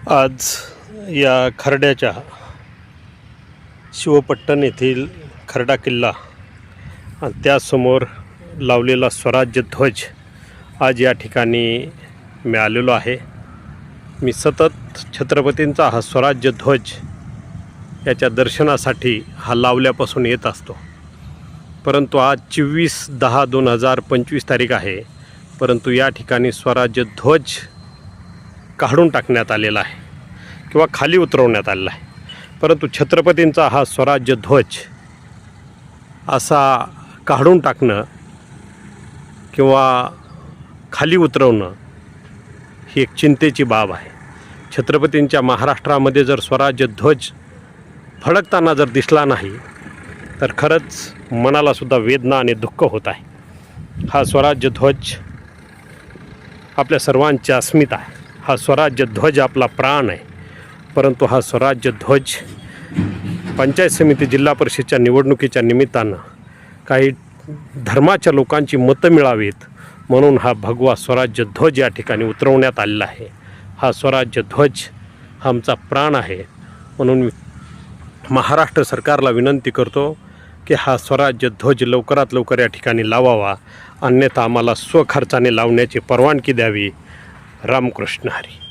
आज या खर्ड्याच्या शिवपट्टण येथील खर्डा किल्ला आणि त्यासमोर लावलेला स्वराज्य ध्वज आज या ठिकाणी मी आलेलो आहे. मी सतत छत्रपतींचा हा स्वराज्य ध्वज याच्या दर्शनासाठी हा लावल्यापासून येत असतो. परंतु आज 24/10/2025 तारीख आहे. परंतु या ठिकाणी स्वराज्य ध्वज काढून टाकण्यात आलेला आहे किंवा खाली उतरवण्यात आलेला आहे. परंतु छत्रपतींचा हा स्वराज्य ध्वज असा काढून टाकणं किंवा खाली उतरवणं ही एक चिंतेची बाब आहे. छत्रपतींच्या महाराष्ट्रामध्ये जर स्वराज्य ध्वज फडकताना जर दिसला नाही तर खरंच मनालासुद्धा वेदना आणि दुःख होत आहे. हा स्वराज्य ध्वज आपल्या सर्वांची अस्मिता आहे. हा स्वराज्य ध्वज आपला प्राण आहे. परंतु हा स्वराज्य ध्वज पंचायत समिती जिल्हा परिषदेच्या निवडणुकीच्या निमित्तानं काही धर्माच्या लोकांची मतं मिळावीत म्हणून हा भगवा स्वराज्य ध्वज या ठिकाणी उतरवण्यात आलेला आहे. हा स्वराज्य ध्वज हा आमचा प्राण आहे. म्हणून मी महाराष्ट्र सरकारला विनंती करतो की हा स्वराज्य ध्वज लवकरात लवकर या ठिकाणी लावावा, अन्यथा आम्हाला स्वखर्चाने लावण्याची परवानगी द्यावी. रामकृष्ण हरी.